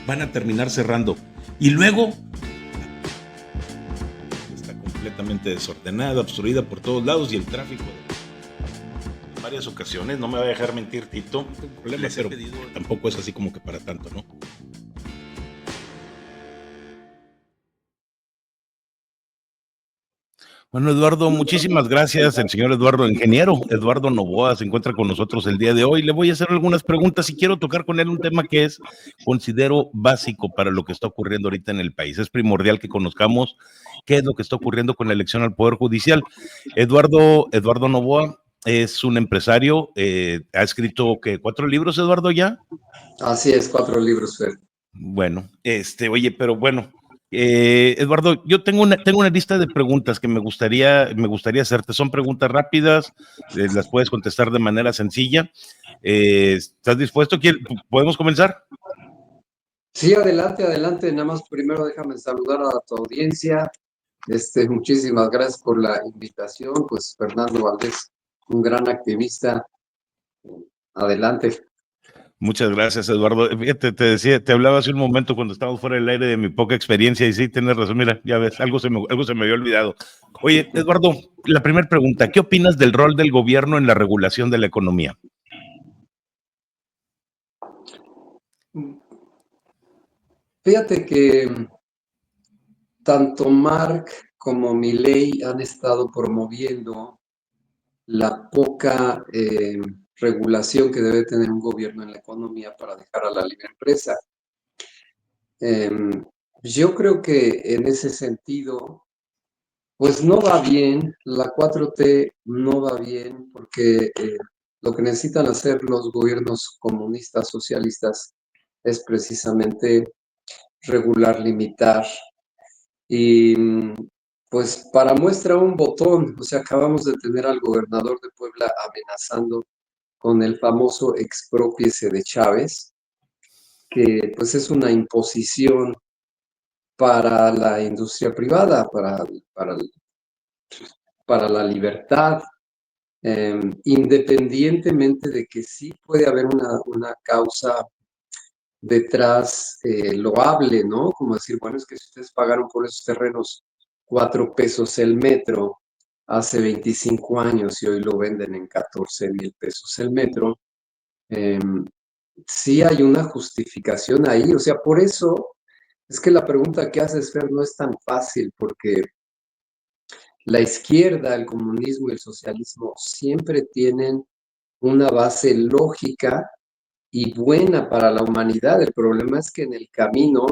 van a terminar cerrando. Y luego está completamente desordenada, obstruida por todos lados y el tráfico en varias ocasiones, no me va a dejar mentir Tito, problema, pero tampoco es así como que para tanto, ¿no? Bueno, Eduardo, muchísimas gracias. El señor Eduardo, ingeniero Eduardo Novoa, se encuentra con nosotros el día de hoy. Le voy a hacer algunas preguntas y quiero tocar con él un tema que es, considero, básico para lo que está ocurriendo ahorita en el país. Es primordial que conozcamos qué es lo que está ocurriendo con la elección al Poder Judicial. Eduardo Novoa es un empresario, ha escrito, ¿qué, 4 libros, Eduardo, ya? Así es, 4 libros, Fer. Bueno, oye, pero bueno, Eduardo, yo tengo una lista de preguntas que me gustaría hacerte. Son preguntas rápidas, las puedes contestar de manera sencilla. ¿Estás dispuesto? ¿Podemos comenzar? Sí, adelante, adelante. Nada más primero déjame saludar a tu audiencia. Muchísimas gracias por la invitación. Pues Fernando Valdés, un gran activista. Adelante. Muchas gracias, Eduardo. Fíjate, te decía, te hablaba hace un momento cuando estábamos fuera del aire de mi poca experiencia y sí, tienes razón, mira, ya ves, algo se me había olvidado. Oye, Eduardo, la primera pregunta, ¿qué opinas del rol del gobierno en la regulación de la economía? Fíjate que tanto Marc como Milei han estado promoviendo la poca regulación que debe tener un gobierno en la economía para dejar a la libre empresa. Yo creo que en ese sentido, pues no va bien, la 4T no va bien porque lo que necesitan hacer los gobiernos comunistas, socialistas, es precisamente regular, limitar. Y pues para muestra un botón, o sea, acabamos de tener al gobernador de Puebla amenazando con el famoso exprópiese de Chávez, que pues es una imposición para la industria privada, para, para la libertad, independientemente de que sí puede haber una causa detrás loable, ¿no? Como decir, bueno, es que si ustedes pagaron por esos terrenos 4 pesos el metro hace 25 años y hoy lo venden en 14,000 pesos el metro, eh, sí hay una justificación ahí. O sea, por eso es que la pregunta que haces, Fer, no es tan fácil, porque la izquierda, el comunismo y el socialismo siempre tienen una base lógica y buena para la humanidad. El problema es que en el camino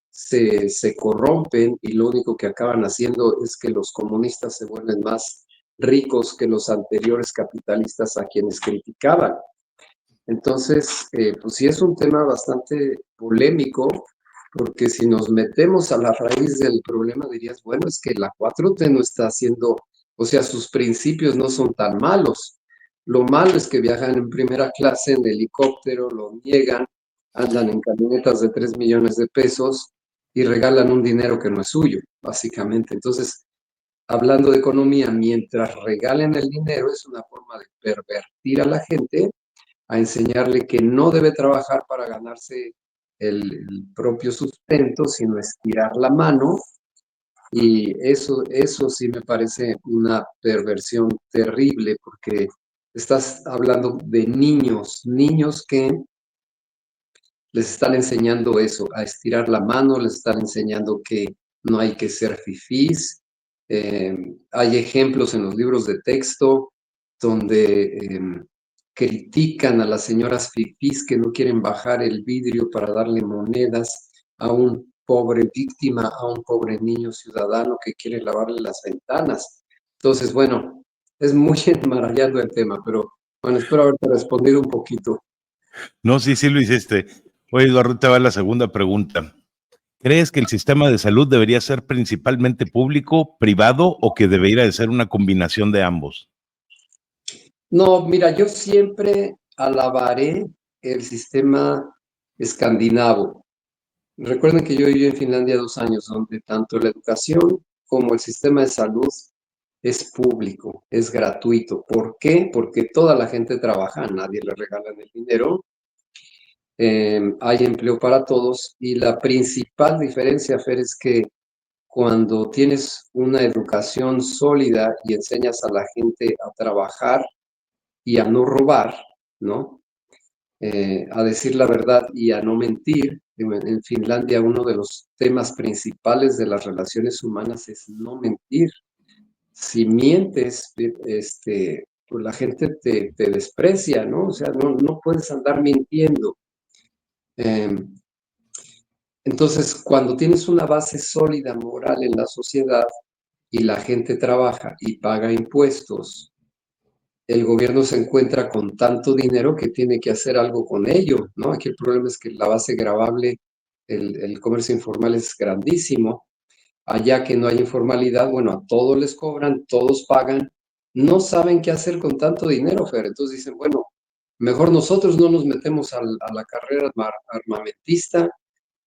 se corrompen y lo único que acaban haciendo es que los comunistas se vuelven más ricos que los anteriores capitalistas a quienes criticaban. Entonces, pues sí es un tema bastante polémico, porque si nos metemos a la raíz del problema, dirías, bueno, es que la 4T no está haciendo, o sea, sus principios no son tan malos. Lo malo es que viajan en primera clase en helicóptero, lo niegan, andan en camionetas de 3 millones de pesos y regalan un dinero que no es suyo, básicamente. Entonces, hablando de economía, mientras regalen el dinero, es una forma de pervertir a la gente, a enseñarle que no debe trabajar para ganarse el propio sustento, sino estirar la mano. Y eso sí me parece una perversión terrible, porque estás hablando de niños que les están enseñando eso, a estirar la mano, les están enseñando que no hay que ser fifís. Hay ejemplos en los libros de texto donde critican a las señoras fifís que no quieren bajar el vidrio para darle monedas a un pobre víctima, a un pobre niño ciudadano que quiere lavarle las ventanas. Entonces, bueno, es muy enmarañado el tema, pero bueno, espero haberte respondido un poquito. No, sí, sí lo hiciste. Oye, Eduardo, te va la segunda pregunta. ¿Crees que el sistema de salud debería ser principalmente público, privado o que debería de ser una combinación de ambos? No, mira, yo siempre alabaré el sistema escandinavo. Recuerden que yo viví en Finlandia 2 años, donde tanto la educación como el sistema de salud es público, es gratuito. ¿Por qué? Porque toda la gente trabaja, a nadie le regalan el dinero hay empleo para todos y la principal diferencia, Fer, es que cuando tienes una educación sólida y enseñas a la gente a trabajar y a no robar, ¿no? A decir la verdad y a no mentir. En Finlandia uno de los temas principales de las relaciones humanas es no mentir. Si mientes, pues la gente te desprecia, ¿no? O sea, no puedes andar mintiendo. Entonces, cuando tienes una base sólida moral en la sociedad y la gente trabaja y paga impuestos, el gobierno se encuentra con tanto dinero que tiene que hacer algo con ello, ¿no? Aquí el problema es que la base gravable, el comercio informal es grandísimo. Allá que no hay informalidad, bueno, a todos les cobran, todos pagan, no saben qué hacer con tanto dinero, Fer. Entonces dicen, bueno, mejor nosotros no nos metemos a la carrera armamentista,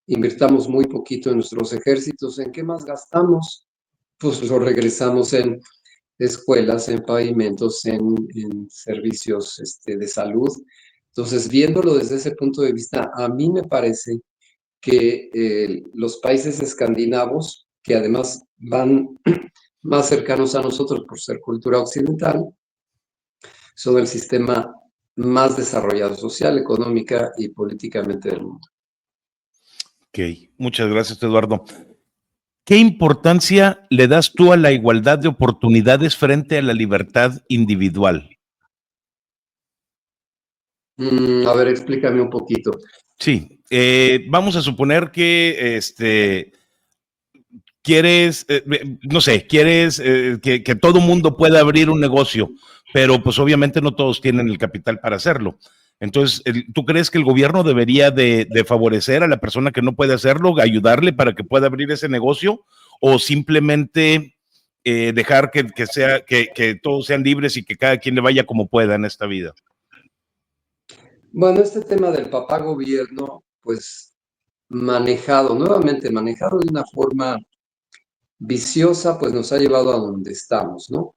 invirtamos muy poquito en nuestros ejércitos, ¿en qué más gastamos? Pues lo regresamos en escuelas, en pavimentos, en servicios de salud. Entonces, viéndolo desde ese punto de vista, a mí me parece que los países escandinavos, que además van más cercanos a nosotros por ser cultura occidental, son el sistema más desarrollado social, económica y políticamente del mundo. Ok, muchas gracias, Eduardo. ¿Qué importancia le das tú a la igualdad de oportunidades frente a la libertad individual? A ver, explícame un poquito. Sí, vamos a suponer que quieres, no sé, quieres que todo mundo pueda abrir un negocio, pero pues obviamente no todos tienen el capital para hacerlo. Entonces, ¿tú crees que el gobierno debería de favorecer a la persona que no puede hacerlo, ayudarle para que pueda abrir ese negocio, o simplemente dejar que todos sean libres y que cada quien le vaya como pueda en esta vida? Bueno, este tema del papá gobierno, pues nuevamente manejado de una forma viciosa, pues nos ha llevado a donde estamos, ¿no?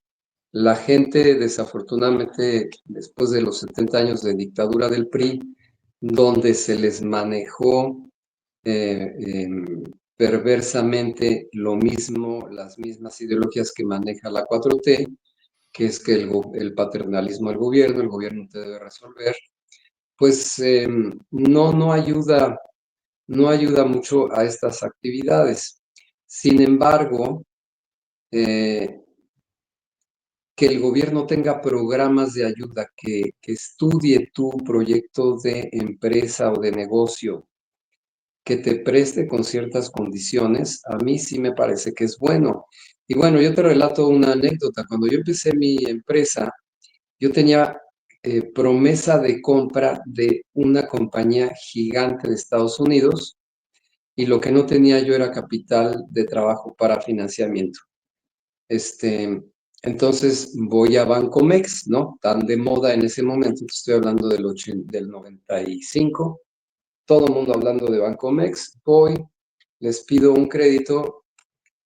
La gente, desafortunadamente, después de los 70 años de dictadura del PRI, donde se les manejó perversamente lo mismo, las mismas ideologías que maneja la 4T, que es que el paternalismo del gobierno, el gobierno te debe resolver, pues no ayuda mucho a estas actividades. Sin embargo, eh, que el gobierno tenga programas de ayuda, que estudie tu proyecto de empresa o de negocio, que te preste con ciertas condiciones, a mí sí me parece que es bueno. Y bueno, yo te relato una anécdota. Cuando yo empecé mi empresa, yo tenía promesa de compra de una compañía gigante de Estados Unidos y lo que no tenía yo era capital de trabajo para financiamiento. Este, entonces voy a Bancomex, ¿no? Tan de moda en ese momento, estoy hablando del 95, todo el mundo hablando de Bancomex, voy, les pido un crédito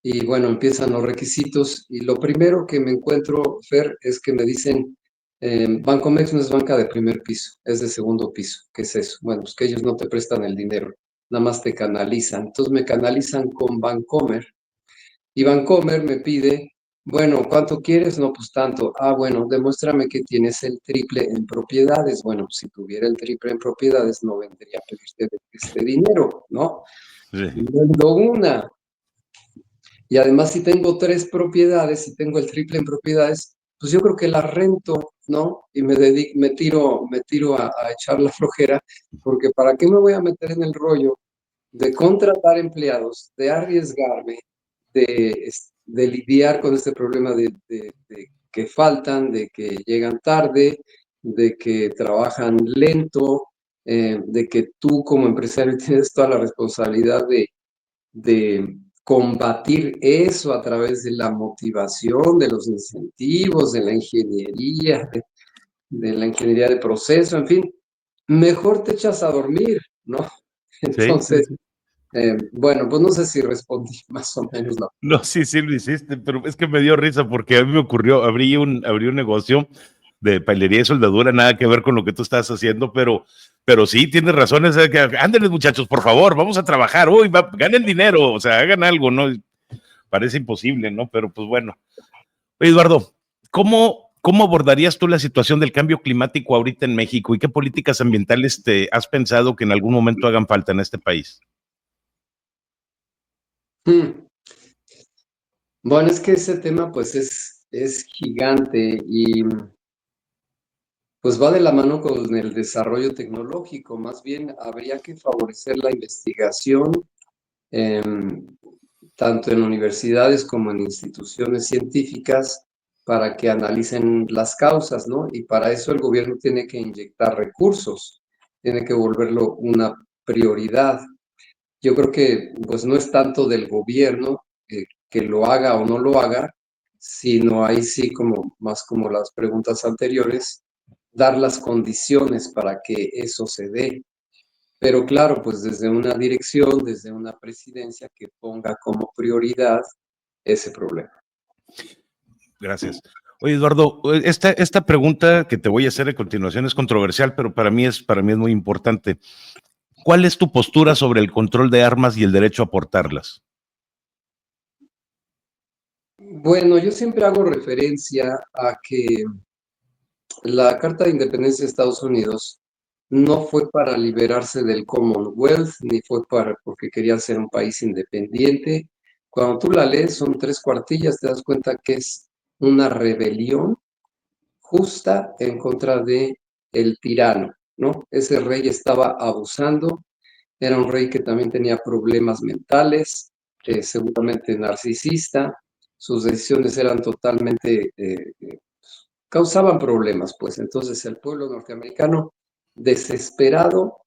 y bueno, empiezan los requisitos y lo primero que me encuentro, Fer, es que me dicen, Bancomex no es banca de primer piso, es de segundo piso. ¿Qué es eso? Bueno, pues que ellos no te prestan el dinero, nada más te canalizan. Entonces me canalizan con Bancomer y Bancomer me pide, bueno, ¿cuánto quieres? No, pues tanto. Ah, bueno, demuéstrame que tienes el triple en propiedades. Bueno, pues si tuviera el triple en propiedades, no vendría a pedirte este dinero, ¿no? Sí. Vendo una. Y además, si tengo tres propiedades, si tengo el triple en propiedades, pues yo creo que la rento, ¿no? Y me tiro a echar la flojera, porque ¿para qué me voy a meter en el rollo de contratar empleados, de arriesgarme, de lidiar con este problema de que faltan, de que llegan tarde, de que trabajan lento, de que tú como empresario tienes toda la responsabilidad de combatir eso a través de la motivación, de los incentivos, de la ingeniería de proceso, en fin, mejor te echas a dormir, ¿no? Sí, sí, Entonces, sí. bueno, pues no sé si respondí más o menos No, sí, sí lo hiciste, pero es que me dio risa porque a mí me ocurrió, abrí un negocio de pailería y soldadura, nada que ver con lo que tú estás haciendo, pero sí, tienes razón, ándenles muchachos, por favor, vamos a trabajar, uy, ganen dinero, o sea, hagan algo, ¿no? Parece imposible, ¿no? Pero pues bueno. Oye, Eduardo, ¿cómo abordarías tú la situación del cambio climático ahorita en México y qué políticas ambientales te has pensado que en algún momento hagan falta en este país? Bueno, es que ese tema pues es gigante y pues va de la mano con el desarrollo tecnológico. Más bien habría que favorecer la investigación, em, tanto en universidades como en instituciones científicas, para que analicen las causas, ¿no? Y para eso el gobierno tiene que inyectar recursos, tiene que volverlo una prioridad. Yo creo que pues no es tanto del gobierno que lo haga o no lo haga, sino ahí sí como más como las preguntas anteriores, dar las condiciones para que eso se dé. Pero claro, pues desde una dirección, desde una presidencia que ponga como prioridad ese problema. Gracias. Oye, Eduardo, esta pregunta que te voy a hacer a continuación es controversial, pero para mí es muy importante. ¿Cuál es tu postura sobre el control de armas y el derecho a portarlas? Bueno, yo siempre hago referencia a que la Carta de Independencia de Estados Unidos no fue para liberarse del Commonwealth, ni fue porque quería ser un país independiente. Cuando tú la lees, son 3 cuartillas, te das cuenta que es una rebelión justa en contra de el tirano, ¿no? Ese rey estaba abusando, era un rey que también tenía problemas mentales, seguramente narcisista, sus decisiones eran totalmente causaban problemas, pues. Entonces el pueblo norteamericano, desesperado,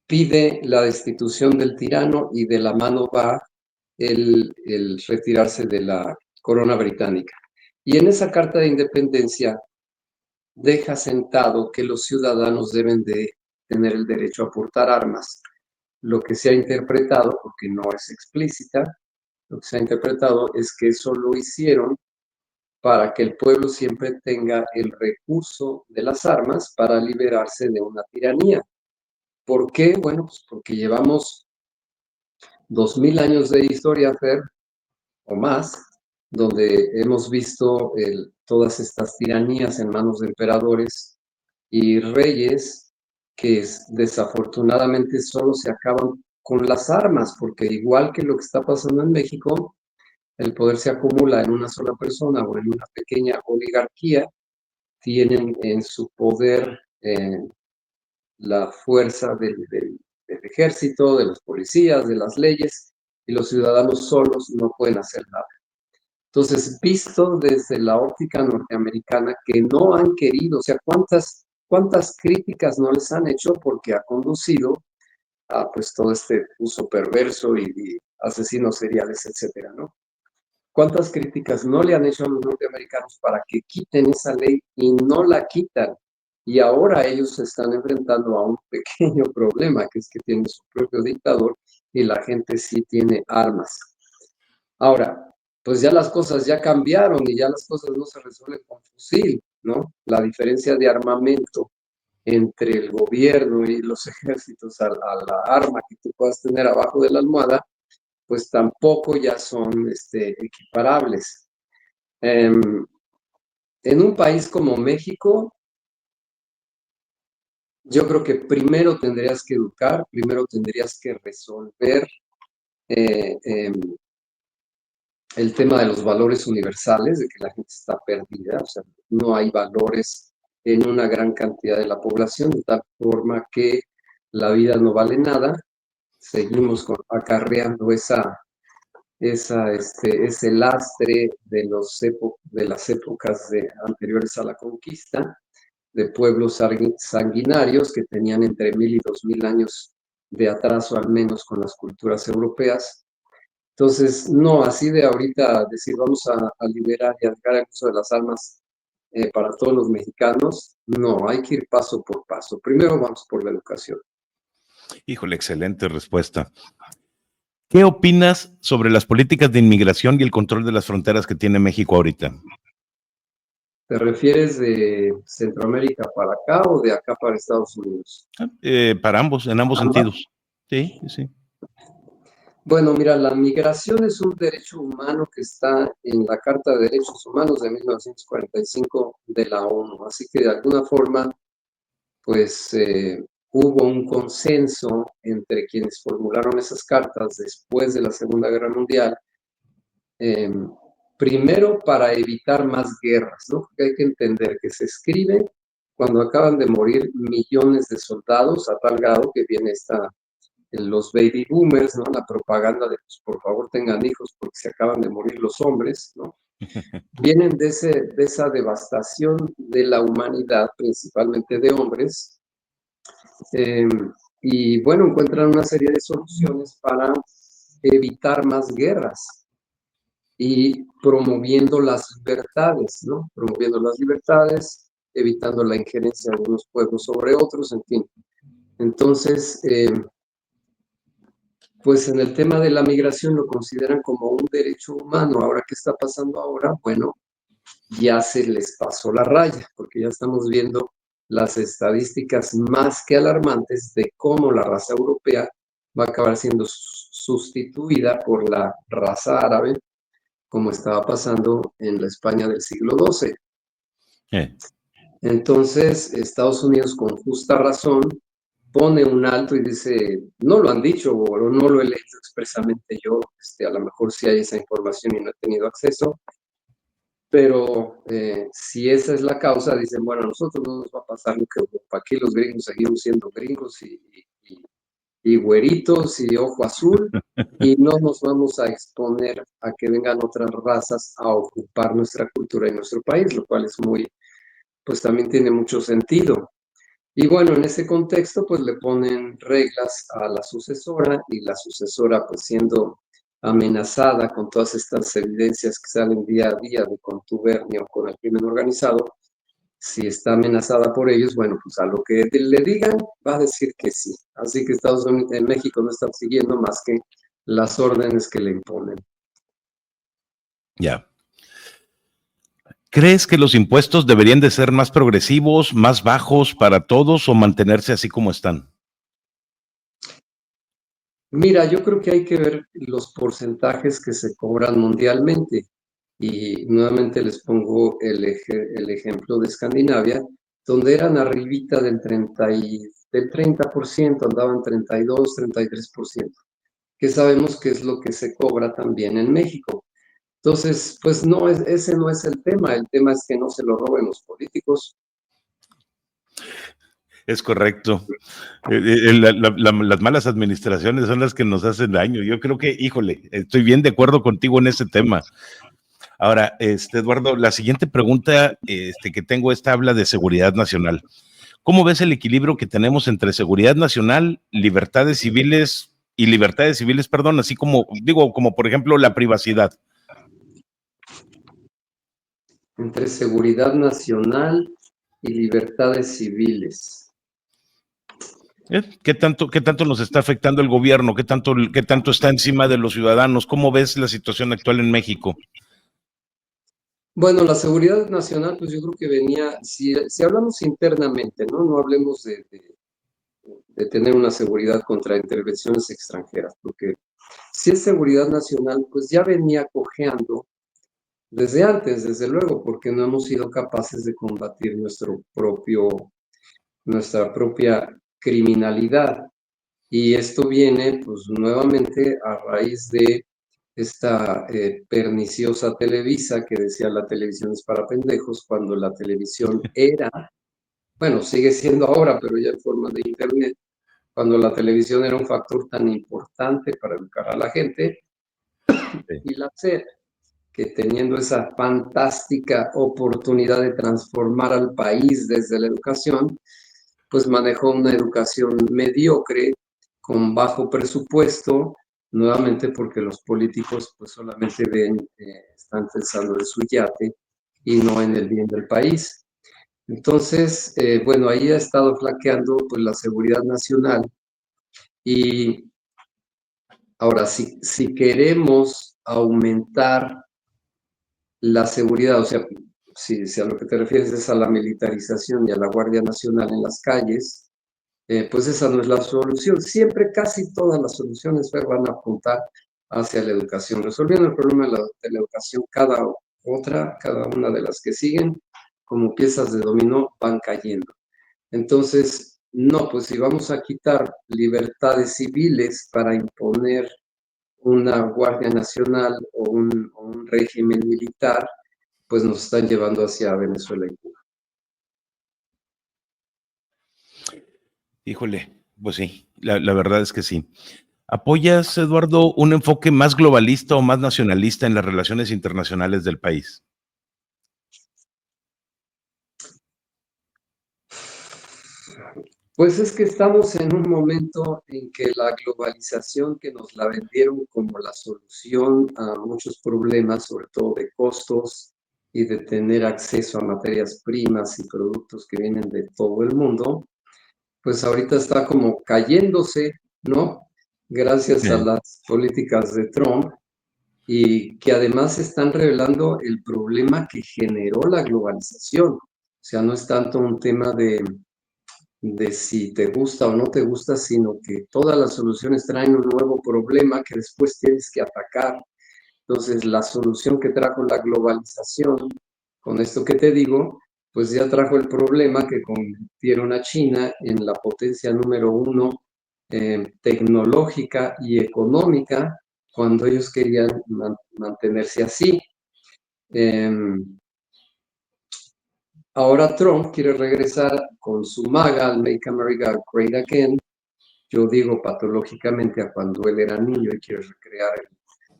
pide la destitución del tirano y de la mano va el retirarse de la corona británica. Y en esa carta de independencia deja sentado que los ciudadanos deben de tener el derecho a portar armas. Lo que se ha interpretado, porque no es explícita, lo que se ha interpretado es que eso lo hicieron para que el pueblo siempre tenga el recurso de las armas para liberarse de una tiranía. ¿Por qué? Bueno, pues porque llevamos 2000 años de historia, Fer, o más, donde hemos visto todas estas tiranías en manos de emperadores y reyes que desafortunadamente solo se acaban con las armas, porque igual que lo que está pasando en México, el poder se acumula en una sola persona o en una pequeña oligarquía, tienen en su poder la fuerza del ejército, de los policías, de las leyes, y los ciudadanos solos no pueden hacer nada. Entonces, visto desde la óptica norteamericana, que no han querido, o sea, ¿cuántas críticas no les han hecho porque ha conducido a pues todo este uso perverso y asesinos seriales, etcétera, ¿no? ¿Cuántas críticas no le han hecho a los norteamericanos para que quiten esa ley y no la quitan? Y ahora ellos se están enfrentando a un pequeño problema, que es que tienen su propio dictador y la gente sí tiene armas. Ahora, pues ya las cosas ya cambiaron y ya las cosas no se resuelven con fusil, ¿no? La diferencia de armamento entre el gobierno y los ejércitos a la arma que tú puedas tener abajo de la almohada, pues tampoco ya son equiparables. En un país como México, yo creo que primero tendrías que educar, primero tendrías que resolver eh, eh, el tema de los valores universales, de que la gente está perdida, o sea, no hay valores en una gran cantidad de la población, de tal forma que la vida no vale nada, seguimos acarreando ese lastre de las épocas anteriores a la conquista, de pueblos sanguinarios que tenían entre 1000 y 2000 años de atraso al menos con las culturas europeas. Entonces, no, así de ahorita decir vamos a liberar y a dejar el uso de las armas para todos los mexicanos, no, hay que ir paso por paso. Primero vamos por la educación. Híjole, excelente respuesta. ¿Qué opinas sobre las políticas de inmigración y el control de las fronteras que tiene México ahorita? ¿Te refieres de Centroamérica para acá o de acá para Estados Unidos? Para ambos, en ambos Ambas. sentidos. Sí, sí. Bueno, mira, la migración es un derecho humano que está en la Carta de Derechos Humanos de 1945 de la ONU. Así que de alguna forma, pues hubo un consenso entre quienes formularon esas cartas después de la Segunda Guerra Mundial, eh, primero para evitar más guerras, ¿no? Porque hay que entender que se escribe cuando acaban de morir millones de soldados, a tal grado que viene los baby boomers, ¿no? La propaganda de, pues, por favor tengan hijos porque se acaban de morir los hombres, ¿no? Vienen de esa devastación de la humanidad, principalmente de hombres, eh, y bueno, encuentran una serie de soluciones para evitar más guerras y promoviendo las libertades, ¿no? Promoviendo las libertades, evitando la injerencia de unos pueblos sobre otros, en fin. Entonces, pues en el tema de la migración lo consideran como un derecho humano. Ahora, ¿qué está pasando ahora? Bueno, ya se les pasó la raya, porque ya estamos viendo las estadísticas más que alarmantes de cómo la raza europea va a acabar siendo sustituida por la raza árabe, como estaba pasando en la España del siglo XII. Entonces, Estados Unidos, con justa razón, pone un alto y dice, no lo han dicho o no lo he leído expresamente yo, a lo mejor sí hay esa información y no he tenido acceso, pero si esa es la causa, dicen, bueno, a nosotros no nos va a pasar lo que Europa, aquí los gringos seguimos siendo gringos y güeritos y ojo azul, y no nos vamos a exponer a que vengan otras razas a ocupar nuestra cultura y nuestro país, lo cual es muy, pues también tiene mucho sentido. Y bueno, en ese contexto, pues le ponen reglas a la sucesora y la sucesora, pues siendo amenazada con todas estas evidencias que salen día a día de contubernio con el crimen organizado, si está amenazada por ellos, bueno, pues a lo que le digan va a decir que sí. Así que Estados Unidos, en México no está siguiendo más que las órdenes que le imponen. Ya. ¿Crees que los impuestos deberían de ser más progresivos, más bajos para todos o mantenerse así como están? Mira, yo creo que hay que ver los porcentajes que se cobran mundialmente. Y nuevamente les pongo el ejemplo de Escandinavia, donde eran arribita del 30%, andaban 32, 33%, que sabemos que es lo que se cobra también en México. Entonces, pues no, ese no es el tema es que no se lo roben los políticos. Es correcto. Las malas administraciones son las que nos hacen daño. Yo creo que, híjole, estoy bien de acuerdo contigo en ese tema. Ahora, Eduardo, la siguiente pregunta que tengo, esta habla de seguridad nacional. ¿Cómo ves el equilibrio que tenemos entre seguridad nacional, libertades civiles, perdón, así como, digo, como por ejemplo la privacidad? Entre seguridad nacional y libertades civiles. Qué tanto nos está afectando el gobierno? Qué tanto está encima de los ciudadanos? ¿Cómo ves la situación actual en México? Bueno, la seguridad nacional, pues yo creo que venía, si hablamos internamente, ¿no? No hablemos de tener una seguridad contra intervenciones extranjeras, porque si es seguridad nacional, pues ya venía cojeando desde antes, desde luego, porque no hemos sido capaces de combatir nuestra propia criminalidad. Y esto viene, pues, nuevamente a raíz de esta perniciosa Televisa que decía la televisión es para pendejos, cuando la televisión era, bueno, sigue siendo ahora, pero ya en forma de internet, cuando la televisión era un factor tan importante para educar a la gente, Sí. y la SEP, que teniendo esa fantástica oportunidad de transformar al país desde la educación, pues manejó una educación mediocre, con bajo presupuesto, nuevamente porque los políticos pues solamente están pensando en su yate y no en el bien del país. Entonces, bueno, ahí ha estado flaqueando pues la seguridad nacional y ahora si queremos aumentar la seguridad, o sea, si a lo que te refieres es a la militarización y a la Guardia Nacional en las calles, pues esa no es la solución. Siempre casi todas las soluciones van a apuntar hacia la educación. Resolviendo el problema de la educación, cada una de las que siguen, como piezas de dominó, van cayendo. Entonces, no, pues si vamos a quitar libertades civiles para imponer una Guardia Nacional o un régimen militar, pues nos están llevando hacia Venezuela y Cuba. Híjole, pues sí, la verdad es que sí. ¿Apoyas, Eduardo, un enfoque más globalista o más nacionalista en las relaciones internacionales del país? Pues es que estamos en un momento en que la globalización, que nos la vendieron como la solución a muchos problemas, sobre todo de costos y de tener acceso a materias primas y productos que vienen de todo el mundo, pues ahorita está como cayéndose, ¿no? Gracias a las políticas de Trump, y que además están revelando el problema que generó la globalización. O sea, no es tanto un tema de si te gusta o no te gusta, sino que todas las soluciones traen un nuevo problema que después tienes que atacar. Entonces, la solución que trajo la globalización, con esto que te digo, pues ya trajo el problema que convirtieron a China en la potencia número uno tecnológica y económica, cuando ellos querían mantenerse así. Ahora Trump quiere regresar con su MAGA, al Make America Great Again. Yo digo patológicamente a cuando él era niño y quiere recrear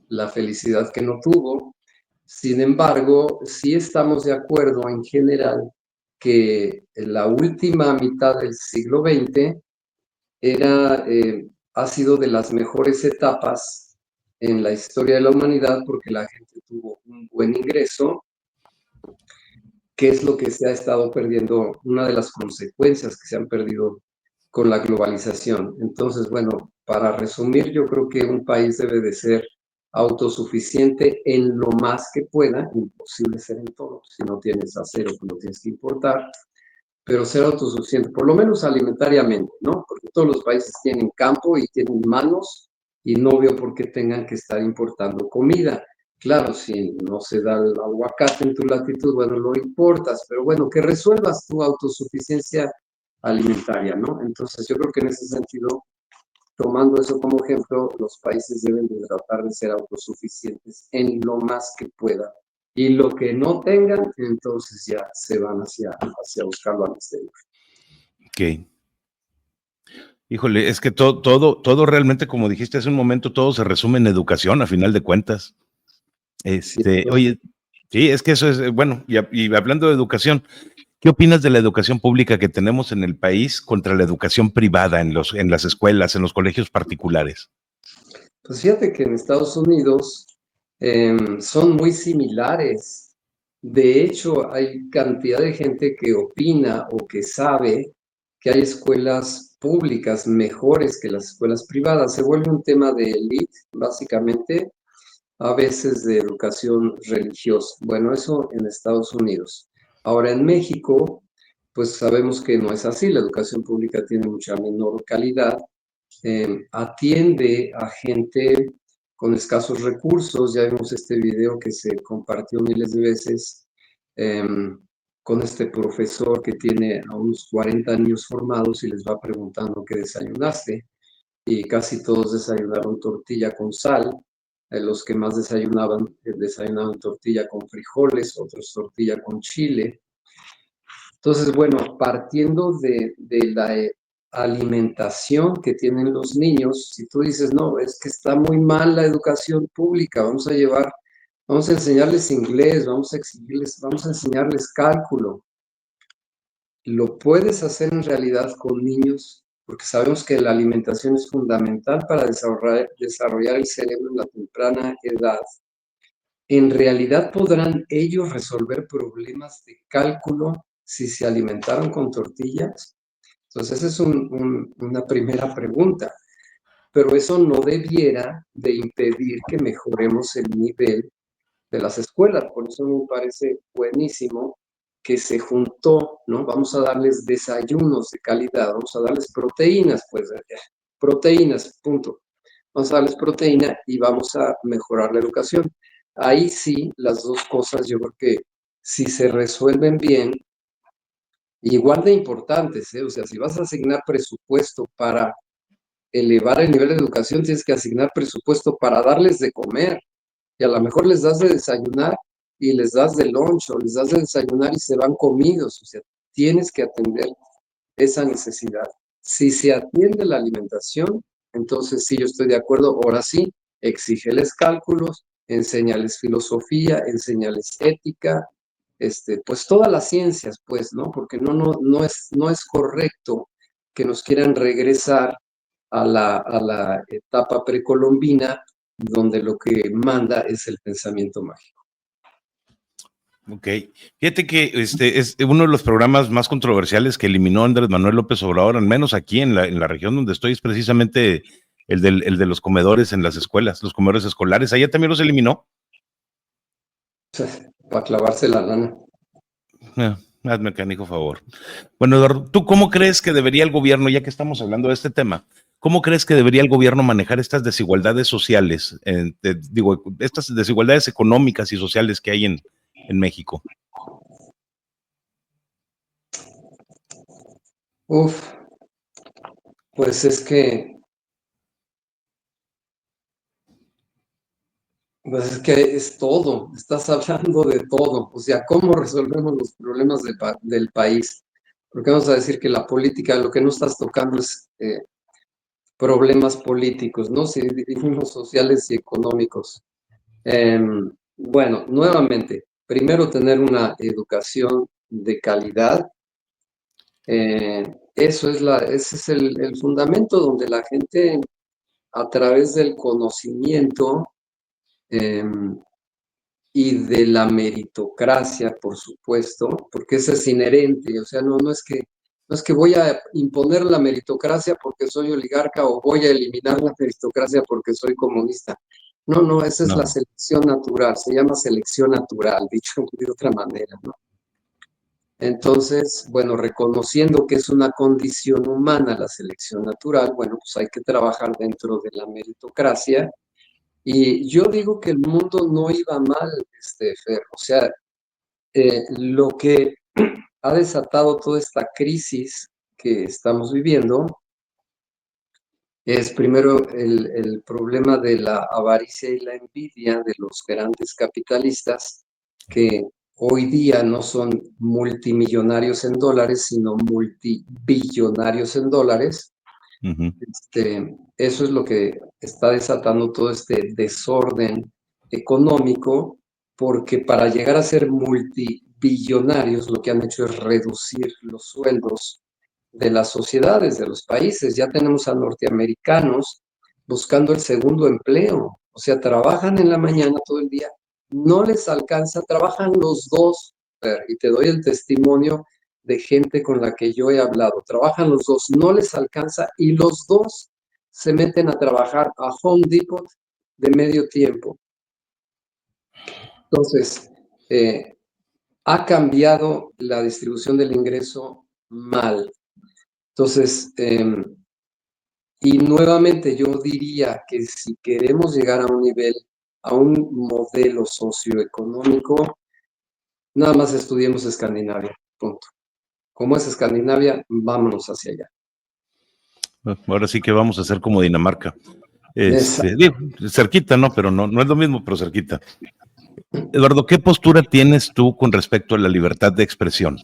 la felicidad que no tuvo. Sin embargo, sí estamos de acuerdo en general que en la última mitad del siglo XX ha sido de las mejores etapas en la historia de la humanidad, porque la gente tuvo un buen ingreso, que es lo que se ha estado perdiendo, una de las consecuencias que se han perdido con la globalización. Entonces, bueno, para resumir, yo creo que un país debe de ser autosuficiente en lo más que pueda, imposible ser en todo, si no tienes acero, pues no tienes que importar, pero ser autosuficiente, por lo menos alimentariamente, ¿no? Porque todos los países tienen campo y tienen manos y no veo por qué tengan que estar importando comida. Claro, si no se da el aguacate en tu latitud, bueno, lo importas, pero bueno, que resuelvas tu autosuficiencia alimentaria, ¿no? Entonces, yo creo que en ese sentido, tomando eso como ejemplo, los países deben de tratar de ser autosuficientes en lo más que puedan. Y lo que no tengan, entonces ya se van hacia buscarlo al exterior. Ok. Híjole, es que todo realmente, como dijiste hace un momento, todo se resume en educación, a final de cuentas. ¿Cierto? Oye, sí, es que eso es, bueno, y hablando de educación, ¿qué opinas de la educación pública que tenemos en el país contra la educación privada en las escuelas, en los colegios particulares? Pues fíjate que en Estados Unidos son muy similares. De hecho, hay cantidad de gente que opina o que sabe que hay escuelas públicas mejores que las escuelas privadas. Se vuelve un tema de élite, básicamente, a veces de educación religiosa. Bueno, eso en Estados Unidos. Ahora en México, pues sabemos que no es así. La educación pública tiene mucha menor calidad, atiende a gente con escasos recursos. Ya vimos este video que se compartió miles de veces con este profesor que tiene a unos 40 niños formados y les va preguntando qué desayunaste. Y casi todos desayunaron tortilla con sal. Los que más desayunaban tortilla con frijoles, otros tortilla con chile. Entonces, bueno, partiendo de la alimentación que tienen los niños, si tú dices, no, es que está muy mal la educación pública, vamos a enseñarles inglés, vamos a enseñarles cálculo. Lo puedes hacer en realidad con niños, porque sabemos que la alimentación es fundamental para desarrollar el cerebro en la temprana edad. ¿En realidad podrán ellos resolver problemas de cálculo si se alimentaron con tortillas? Entonces, esa es una primera pregunta, pero eso no debiera de impedir que mejoremos el nivel de las escuelas. Por eso me parece buenísimo que se juntó, ¿no? Vamos a darles desayunos de calidad, vamos a darles proteínas, pues, proteínas, punto. Vamos a darles proteína y vamos a mejorar la educación. Ahí sí, las dos cosas yo creo que si se resuelven bien, igual de importantes, ¿eh? O sea, si vas a asignar presupuesto para elevar el nivel de educación, tienes que asignar presupuesto para darles de comer. Y a lo mejor les das de desayunar y les das de lunch o les das de desayunar y se van comidos. O sea, tienes que atender esa necesidad. Si se atiende la alimentación, entonces sí, yo estoy de acuerdo. Ahora sí, exígeles cálculos, enséñales filosofía, enséñales ética, pues todas las ciencias, pues, ¿no? Porque no es correcto que nos quieran regresar a la etapa precolombina, donde lo que manda es el pensamiento mágico. Ok, fíjate que este es uno de los programas más controversiales que eliminó Andrés Manuel López Obrador, al menos aquí en la región donde estoy, es precisamente el de los comedores en las escuelas, los comedores escolares. ¿Allá también los eliminó? Para clavarse la lana. Hazme canijo favor. Bueno, Eduardo, ¿tú cómo crees que debería el gobierno, ya que estamos hablando de este tema, cómo crees que debería el gobierno manejar estas desigualdades sociales, digo, estas desigualdades económicas y sociales que hay en México? Uf, pues es que es todo, estás hablando de todo, o sea, ¿cómo resolvemos los problemas del país? Porque vamos a decir que la política, lo que no estás tocando es problemas políticos, ¿no? Si dividimos sociales y económicos. Bueno, nuevamente, primero tener una educación de calidad. Ese es el fundamento donde la gente, a través del conocimiento y de la meritocracia, por supuesto, porque eso es inherente, o sea, no es que voy a imponer la meritocracia porque soy oligarca o voy a eliminar la meritocracia porque soy comunista. No, esa es la No. selección natural, se llama selección natural, dicho de otra manera, ¿no? Entonces, bueno, reconociendo que es una condición humana la selección natural, bueno, pues hay que trabajar dentro de la meritocracia. Y yo digo que el mundo no iba mal, Fer. O sea, lo que ha desatado toda esta crisis que estamos viviendo es primero el problema de la avaricia y la envidia de los grandes capitalistas que hoy día no son multimillonarios en dólares, sino multibillonarios en dólares. Uh-huh. Eso es lo que está desatando todo este desorden económico, porque para llegar a ser multibillonarios lo que han hecho es reducir los sueldos de las sociedades, de los países. Ya tenemos a norteamericanos buscando el segundo empleo, o sea, trabajan en la mañana todo el día, no les alcanza, trabajan los dos, y te doy el testimonio de gente con la que yo he hablado, trabajan los dos, no les alcanza y los dos se meten a trabajar a Home Depot de medio tiempo. Entonces, ha cambiado la distribución del ingreso mal. Entonces, y nuevamente yo diría que si queremos llegar a un nivel, a un modelo socioeconómico, nada más estudiemos Escandinavia, punto. Como es Escandinavia, vámonos hacia allá. Ahora sí que vamos a hacer como Dinamarca. Exacto. Digo, cerquita, ¿no? Pero no es lo mismo, pero cerquita. Eduardo, ¿qué postura tienes tú con respecto a la libertad de expresión?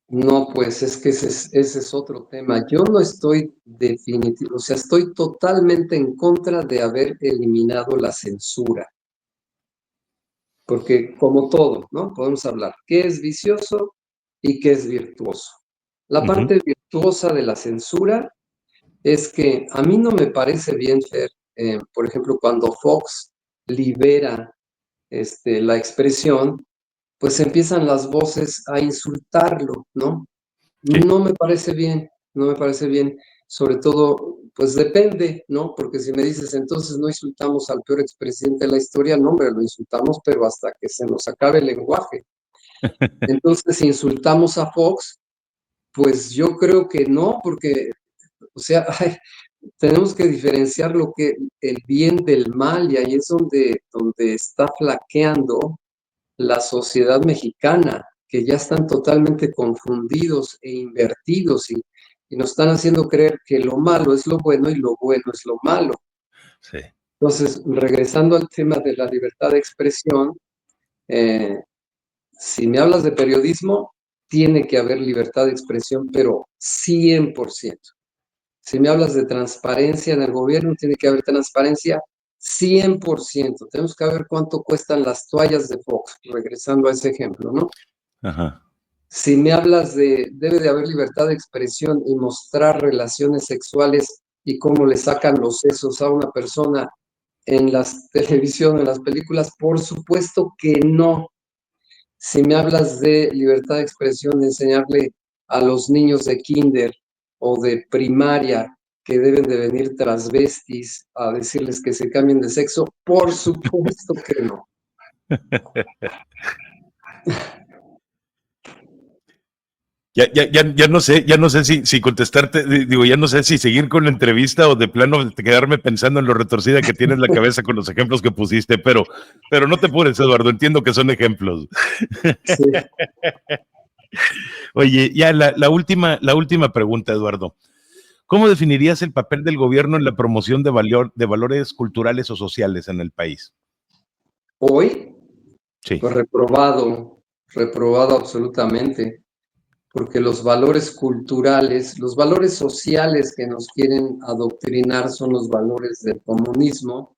No, pues es que ese es otro tema. Yo no estoy definitivo, o sea, estoy totalmente en contra de haber eliminado la censura. Porque como todo, ¿no? Podemos hablar qué es vicioso y qué es virtuoso. La Uh-huh. parte virtuosa de la censura es que a mí no me parece bien, Fer, por ejemplo, cuando Fox libera la expresión, pues empiezan las voces a insultarlo, ¿no? Sí. No me parece bien, no me parece bien, sobre todo Pues depende, ¿no? Porque si me dices, entonces no insultamos al peor expresidente de la historia, no, hombre, lo insultamos, pero hasta que se nos acabe el lenguaje. Entonces, si insultamos a Fox, pues yo creo que no, porque, o sea, tenemos que diferenciar lo que el bien del mal, y ahí es donde está flaqueando la sociedad mexicana, que ya están totalmente confundidos e invertidos y nos están haciendo creer que lo malo es lo bueno y lo bueno es lo malo. Sí. Entonces, regresando al tema de la libertad de expresión, si me hablas de periodismo, tiene que haber libertad de expresión, pero 100%. Si me hablas de transparencia en el gobierno, tiene que haber transparencia 100%. Tenemos que ver cuánto cuestan las toallas de Fox, regresando a ese ejemplo, ¿no? Ajá. Si me hablas debe de haber libertad de expresión y mostrar relaciones sexuales y cómo le sacan los sesos a una persona en las televisión, en las películas, por supuesto que no. Si me hablas de libertad de expresión, de enseñarle a los niños de kinder o de primaria que deben de venir transvestis a decirles que se cambien de sexo, por supuesto que no. Ya no sé si contestarte, digo, ya no sé si seguir con la entrevista o de plano quedarme pensando en lo retorcida que tienes la cabeza con los ejemplos que pusiste, pero no te apures, Eduardo, entiendo que son ejemplos. Sí. Oye, ya la última pregunta, Eduardo. ¿Cómo definirías el papel del gobierno en la promoción de valores culturales o sociales en el país? Hoy, Sí. pues reprobado absolutamente, porque los valores culturales, los valores sociales que nos quieren adoctrinar son los valores del comunismo,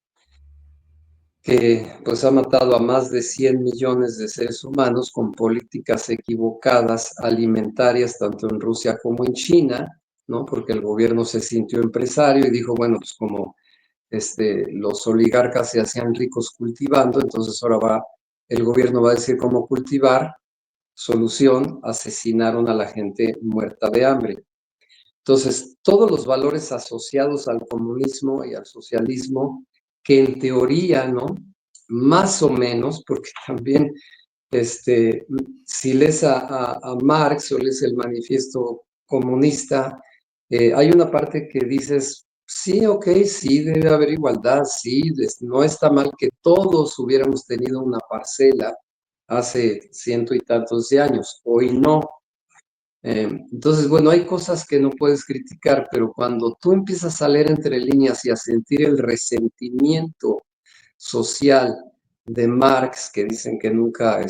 que pues ha matado a más de 100 millones de seres humanos con políticas equivocadas alimentarias, tanto en Rusia como en China, ¿no? Porque el gobierno se sintió empresario y dijo, bueno, pues como los oligarcas se hacían ricos cultivando, entonces ahora el gobierno va a decir cómo cultivar. Solución, asesinaron a la gente muerta de hambre. Entonces, todos los valores asociados al comunismo y al socialismo, que en teoría, ¿no? Más o menos, porque también, si lees a Marx o lees el manifiesto comunista, hay una parte que dices, sí, ok, sí, debe haber igualdad, sí, no está mal que todos hubiéramos tenido una parcela hace ciento y tantos de años, hoy no. Entonces, bueno, hay cosas que no puedes criticar, pero cuando tú empiezas a leer entre líneas y a sentir el resentimiento social de Marx, que dicen que nunca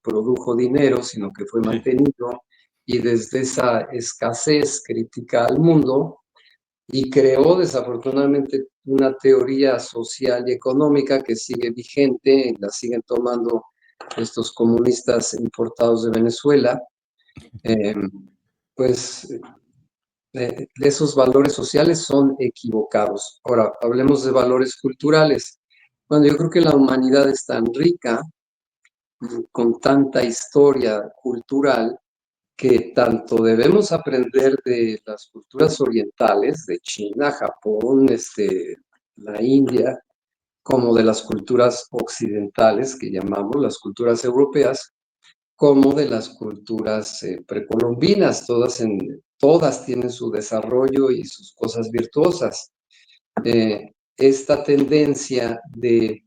produjo dinero, sino que fue Sí. mantenido, y desde esa escasez critica al mundo, y creó desafortunadamente una teoría social y económica que sigue vigente, la siguen tomando estos comunistas importados de Venezuela. Eh, pues esos valores sociales son equivocados. Ahora, hablemos de valores culturales. Bueno, yo creo que la humanidad es tan rica, con tanta historia cultural, que tanto debemos aprender de las culturas orientales, de China, Japón, la India, como de las culturas occidentales, que llamamos las culturas europeas, como de las culturas precolombinas, todas tienen su desarrollo y sus cosas virtuosas. Esta tendencia de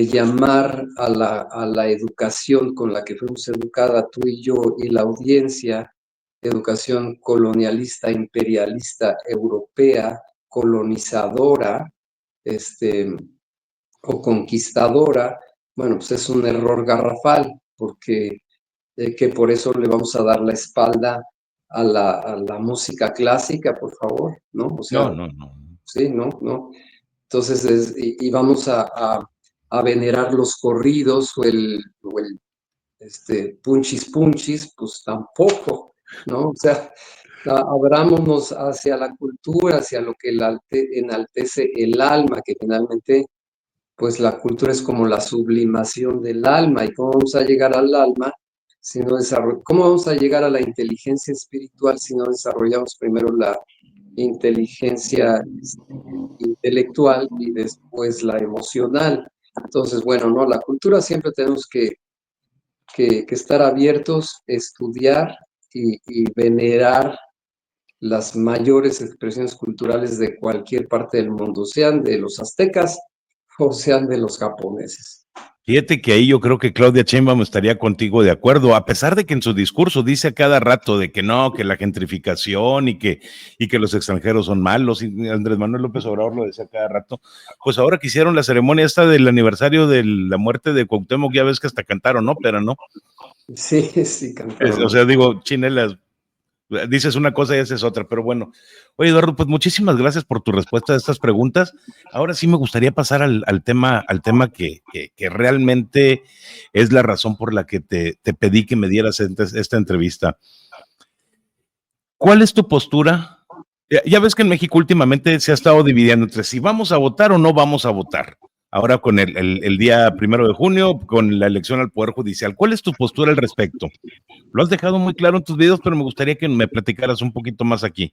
llamar a la educación con la que fuimos educada tú y yo y la audiencia, educación colonialista, imperialista, europea, colonizadora, o conquistadora, bueno, pues es un error garrafal, porque que por eso le vamos a dar la espalda a la música clásica, por favor, ¿no? O No, sea, no, no. sí, ¿no? ¿No? Entonces, y vamos a venerar los corridos o el punchis punchis, pues tampoco, ¿no? O sea, abrámonos hacia la cultura, hacia lo que enaltece el alma, que finalmente pues la cultura es como la sublimación del alma. ¿Y cómo vamos a llegar al alma cómo vamos a llegar a la inteligencia espiritual si no desarrollamos primero inteligencia intelectual y después la emocional. Entonces, bueno, no, la cultura siempre tenemos que estar abiertos, estudiar y venerar las mayores expresiones culturales de cualquier parte del mundo, sean de los aztecas o sean de los japoneses. Fíjate que ahí yo creo que Claudia Sheinbaum estaría contigo de acuerdo, a pesar de que en su discurso dice a cada rato de que no, que la gentrificación y que los extranjeros son malos, y Andrés Manuel López Obrador lo decía a cada rato, pues ahora que hicieron la ceremonia esta del aniversario de la muerte de Cuauhtémoc, ya ves que hasta cantaron ópera, ¿no? Sí, sí, O cantaron. sea, digo, chinelas, dices una cosa y haces otra, pero bueno. Oye, Eduardo, pues muchísimas gracias por tu respuesta a estas preguntas. Ahora sí me gustaría pasar al tema que realmente es la razón por la que te pedí que me dieras esta entrevista. ¿Cuál es tu postura? Ya ves que en México últimamente se ha estado dividiendo entre si vamos a votar o no vamos a votar. Ahora con el día 1 de junio, con la elección al Poder Judicial. ¿Cuál es tu postura al respecto? Lo has dejado muy claro en tus videos, pero me gustaría que me platicaras un poquito más aquí.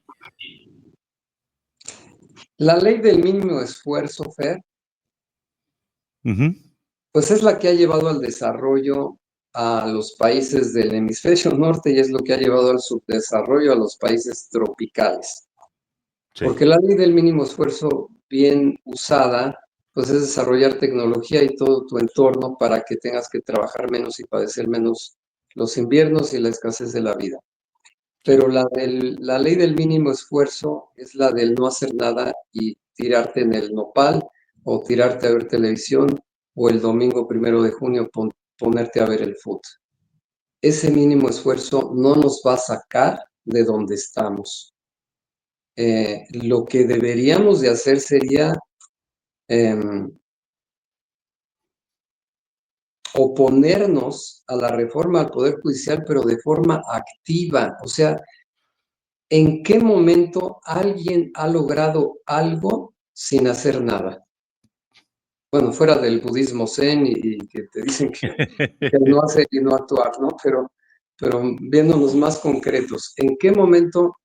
La ley del mínimo esfuerzo, Fer, Uh-huh. pues es la que ha llevado al desarrollo a los países del hemisferio norte y es lo que ha llevado al subdesarrollo a los países tropicales. Sí. Porque la ley del mínimo esfuerzo bien usada, pues es desarrollar tecnología y todo tu entorno para que tengas que trabajar menos y padecer menos los inviernos y la escasez de la vida. Sí. Pero la ley del mínimo esfuerzo es la del no hacer nada y tirarte en el nopal o tirarte a ver televisión o el domingo 1 de junio ponerte a ver el fútbol. Ese mínimo esfuerzo no nos va a sacar de donde estamos. Lo que deberíamos de hacer sería oponernos a la reforma al Poder Judicial, pero de forma activa. O sea, ¿en qué momento alguien ha logrado algo sin hacer nada? Bueno, fuera del budismo zen y que te dicen que no hacer y no actuar, ¿no? Pero viéndonos más concretos, ¿en qué momento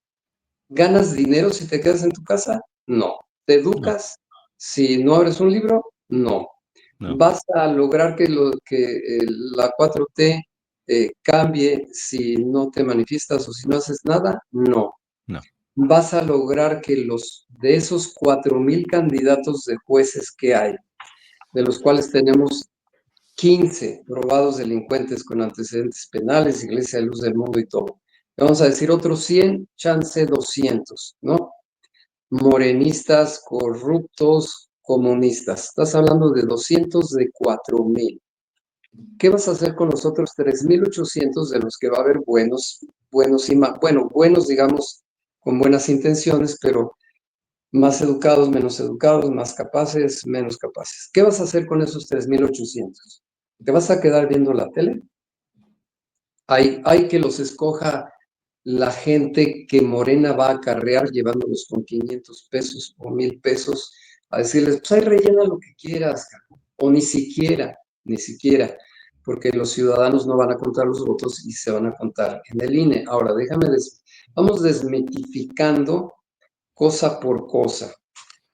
ganas dinero si te quedas en tu casa? No. ¿Te No, educas si no abres un libro? No. no, ¿Vas a lograr que la 4T cambie si no te manifiestas o si no haces nada? No. no. ¿Vas a lograr que de esos 4,000 candidatos de jueces que hay, de los cuales tenemos 15 probados delincuentes con antecedentes penales, Iglesia de Luz del Mundo y todo? Vamos a decir otros 100, chance 200, ¿no? Morenistas, corruptos, comunistas. Estás hablando de 200 de 4,000. ¿Qué vas a hacer con los otros 3,800 de los que va a haber buenos y más, bueno, buenos, digamos, con buenas intenciones, pero más educados, menos educados, más capaces, menos capaces? ¿Qué vas a hacer con esos 3,800? ¿Te vas a quedar viendo la tele? Hay que los escoja la gente que Morena va a acarrear llevándolos con 500 pesos o 1,000 pesos a decirles, pues ahí rellena lo que quieras, o ni siquiera, porque los ciudadanos no van a contar los votos y se van a contar en el INE. Ahora, vamos desmitificando cosa por cosa. Sí.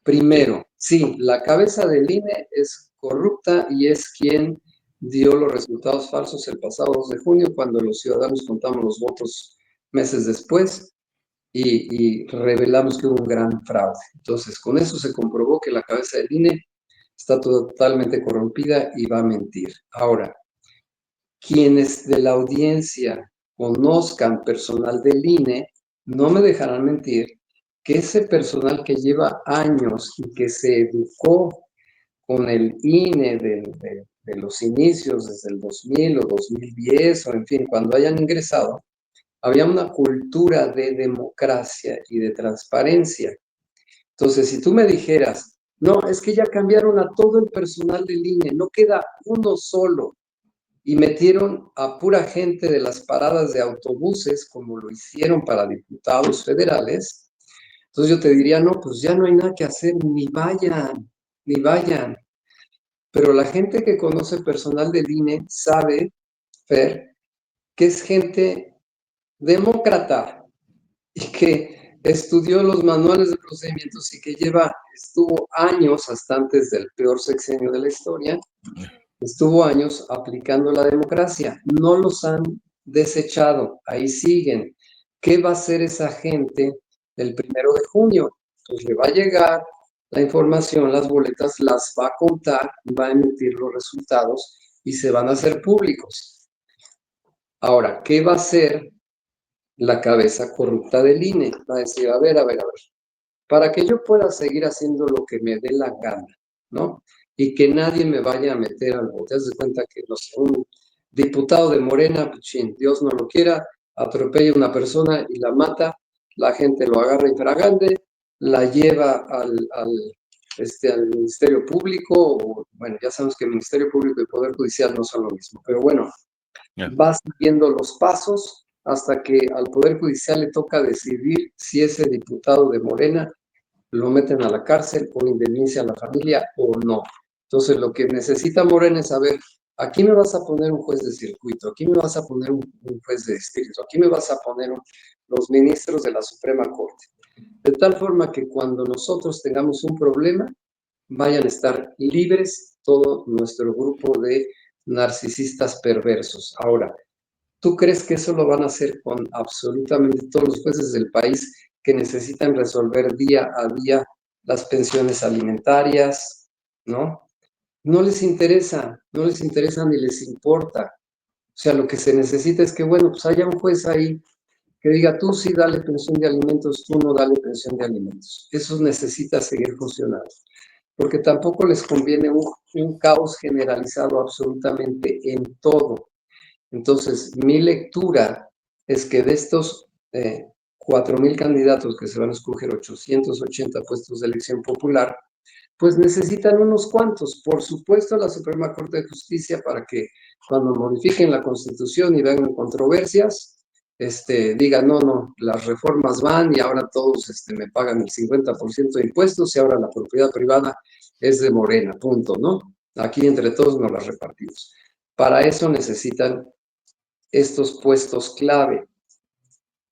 Primero, sí, la cabeza del INE es corrupta y es quien dio los resultados falsos el pasado 2 de junio, cuando los ciudadanos contamos los votos meses después y revelamos que hubo un gran fraude. Entonces, con eso se comprobó que la cabeza del INE está totalmente corrompida y va a mentir. Ahora, quienes de la audiencia conozcan personal del INE, no me dejarán mentir que ese personal que lleva años y que se educó con el INE de los inicios, desde el 2000 o 2010, o en fin, cuando hayan ingresado, había una cultura de democracia y de transparencia. Entonces, si tú me dijeras, no, es que ya cambiaron a todo el personal del INE, no queda uno solo, y metieron a pura gente de las paradas de autobuses, como lo hicieron para diputados federales, entonces yo te diría, no, pues ya no hay nada que hacer, ni vayan, ni vayan. Pero la gente que conoce personal del INE sabe, Fer, que es gente demócrata y que estudió los manuales de procedimientos y que estuvo años, hasta antes del peor sexenio de la historia, estuvo años aplicando la democracia. No los han desechado, ahí siguen. ¿Qué va a hacer esa gente el 1 de junio? Pues le va a llegar la información, las boletas las va a contar, va a emitir los resultados y se van a hacer públicos. Ahora, ¿qué va a hacer la cabeza corrupta del INE? Va a decir, a ver, para que yo pueda seguir haciendo lo que me dé la gana, ¿no? Y que nadie me vaya a meter al bote. Haz de cuenta que, no sé, un diputado de Morena, chin, Dios no lo quiera, atropella a una persona y la mata, la gente lo agarra infragante, la lleva al Ministerio Público, o, bueno, ya sabemos que el Ministerio Público y el Poder Judicial no son lo mismo, pero bueno, va siguiendo los pasos hasta que al Poder Judicial le toca decidir si ese diputado de Morena lo meten a la cárcel o indemniza a la familia o no. Entonces, lo que necesita Morena es saber, aquí me vas a poner un juez de circuito, aquí me vas a poner un juez de distrito, aquí me vas a poner los ministros de la Suprema Corte. De tal forma que cuando nosotros tengamos un problema, vayan a estar libres todo nuestro grupo de narcisistas perversos. Ahora, ¿tú crees que eso lo van a hacer con absolutamente todos los jueces del país que necesitan resolver día a día las pensiones alimentarias? ¿No? No les interesa, no les interesa ni les importa. O sea, lo que se necesita es que, bueno, pues haya un juez ahí que diga, tú sí dale pensión de alimentos, tú no dale pensión de alimentos. Eso necesita seguir funcionando, porque tampoco les conviene un caos generalizado absolutamente en todo. Entonces, mi lectura es que de estos 4,000 candidatos que se van a escoger 880 puestos de elección popular, pues necesitan unos cuantos. Por supuesto, la Suprema Corte de Justicia para que cuando modifiquen la Constitución y vengan controversias, digan, no, las reformas van y ahora todos me pagan el 50% de impuestos y ahora la propiedad privada es de Morena, punto, ¿no? Aquí entre todos nos las repartimos. Para eso necesitan estos puestos clave,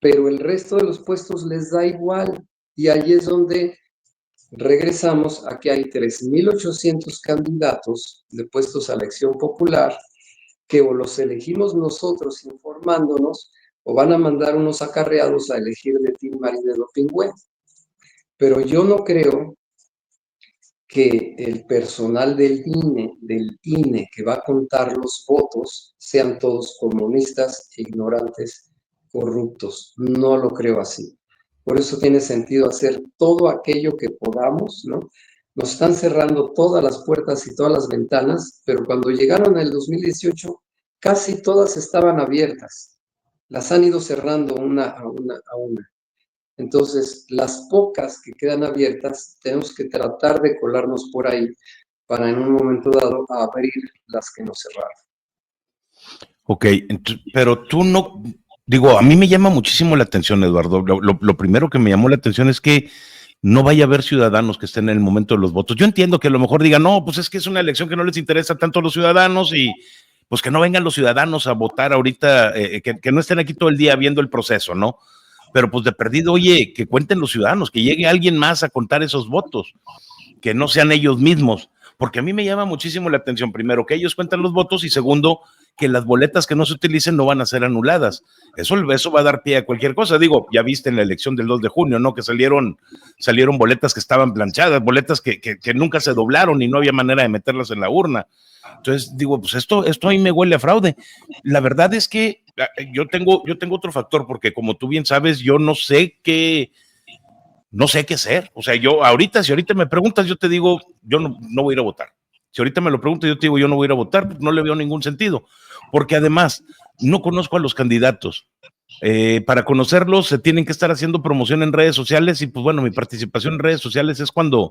pero el resto de los puestos les da igual y ahí es donde regresamos a que hay 3,800 candidatos de puestos a elección popular que o los elegimos nosotros informándonos o van a mandar unos acarreados a elegir de Tim Marinero Pingüe. Pero yo no creo que el personal del INE que va a contar los votos sean todos comunistas, ignorantes, corruptos. No lo creo así. Por eso tiene sentido hacer todo aquello que podamos, ¿no? Nos están cerrando todas las puertas y todas las ventanas, pero cuando llegaron al 2018, casi todas estaban abiertas. Las han ido cerrando una a una. Entonces, las pocas que quedan abiertas, tenemos que tratar de colarnos por ahí para en un momento dado abrir las que nos cerraron. Ok, pero tú no, digo, a mí me llama muchísimo la atención, Eduardo. Lo primero que me llamó la atención es que no vaya a haber ciudadanos que estén en el momento de los votos. Yo entiendo que a lo mejor digan, no, pues es que es una elección que no les interesa tanto a los ciudadanos y pues que no vengan los ciudadanos a votar ahorita, que no estén aquí todo el día viendo el proceso, ¿no? Pero pues de perdido, oye, que cuenten los ciudadanos, que llegue alguien más a contar esos votos, que no sean ellos mismos, porque a mí me llama muchísimo la atención, primero, que ellos cuentan los votos y segundo, que las boletas que no se utilicen no van a ser anuladas. Eso va a dar pie a cualquier cosa. Digo, ya viste en la elección del 2 de junio, ¿no? Que salieron boletas que estaban planchadas, boletas que nunca se doblaron y no había manera de meterlas en la urna. Entonces digo, pues esto a mí me huele a fraude. La verdad es que yo tengo otro factor, porque como tú bien sabes, yo no sé qué hacer. O sea, si ahorita me preguntas, yo te digo, yo no voy a ir a votar. Si ahorita me lo pregunto, yo te digo, yo no voy a ir a votar, no le veo ningún sentido, porque además no conozco a los candidatos. Para conocerlos se tienen que estar haciendo promoción en redes sociales y pues bueno, mi participación en redes sociales es cuando